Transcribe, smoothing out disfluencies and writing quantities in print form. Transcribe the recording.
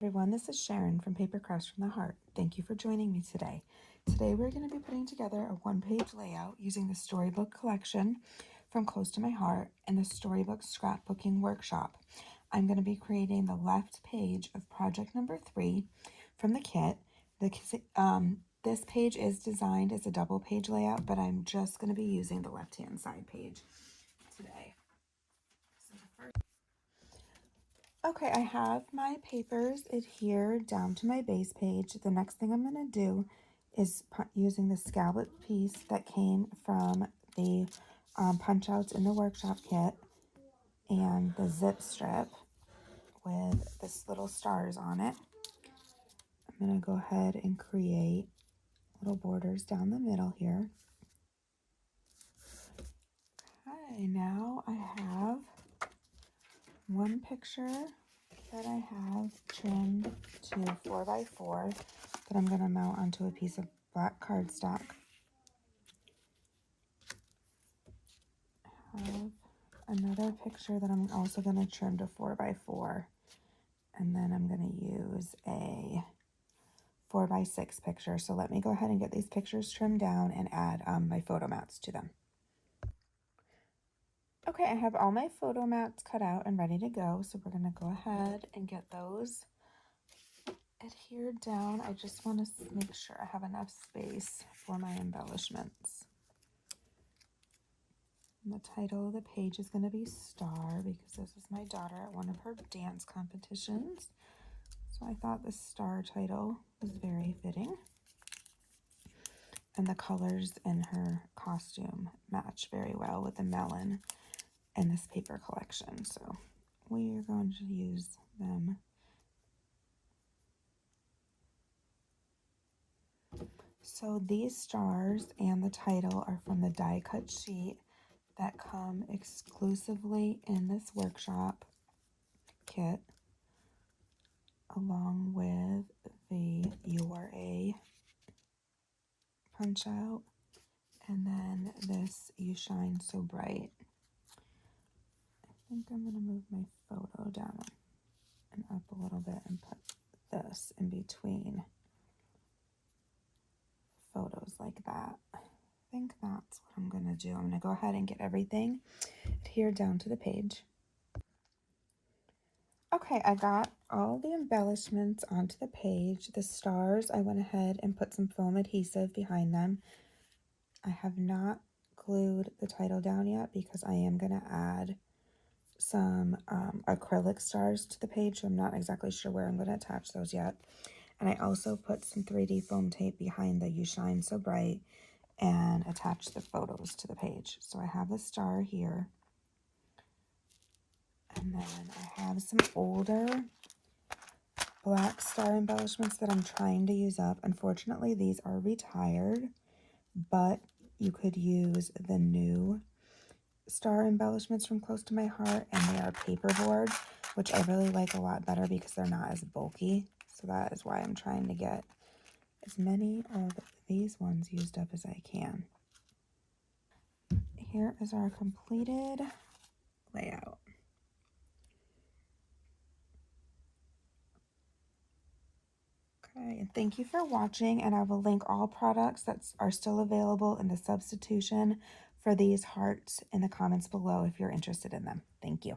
Everyone, this is Sharon from Paper Crafts from the Heart. Thank you for joining me today. Today we're going to be putting together a one-page layout using the Storybook collection from Close to My Heart and the Storybook Scrapbooking workshop. I'm going to be creating the left page of project number 3 from the kit. This page is designed as a double page layout, but I'm just going to be using the left-hand side page today. Okay, I have my papers adhered down to my base page. The next thing I'm going to do is using the scallop piece that came from the punch outs in the workshop kit and the zip strip with this little stars on it. I'm going to go ahead and create little borders down the middle here. Okay, now I have one picture that I have trimmed to 4x4 that I'm going to mount onto a piece of black cardstock. I have another picture that I'm also going to trim to 4x4, and then I'm going to use a 4x6 picture. So let me go ahead and get these pictures trimmed down and add my photo mats to them. Okay, I have all my photo mats cut out and ready to go, so we're going to go ahead and get those adhered down. I just want to make sure I have enough space for my embellishments. And the title of the page is going to be Star, because this is my daughter at one of her dance competitions. So I thought the Star title was very fitting. And the colors in her costume match very well with the melon and this paper collection. So we are going to use them. So these stars and the title are from the die cut sheet that come exclusively in this workshop kit, along with the URA punch out, and then this You Shine So Bright. I think I'm going to move my photo down and up a little bit and put this in between photos like that. I think that's what I'm going to do. I'm going to go ahead and get everything adhered down to the page. Okay, I got all the embellishments onto the page. The stars, I went ahead and put some foam adhesive behind them. I have not glued the title down yet because I am going to add some acrylic stars to the page, so I'm not exactly sure where I'm going to attach those yet. And I also put some 3D foam tape behind the You Shine So Bright and attached the photos to the page. So I have the star here. And then I have some older black star embellishments that I'm trying to use up. Unfortunately, these are retired, but you could use the new star embellishments from Close to My Heart, and they are paperboard, which I really like a lot better because they're not as bulky. So that is why I'm trying to get as many of these ones used up as I can. Here is our completed layout. Okay, and thank you for watching, and I will link all products that are still available in the substitution for these hearts in the comments below if you're interested in them. Thank you.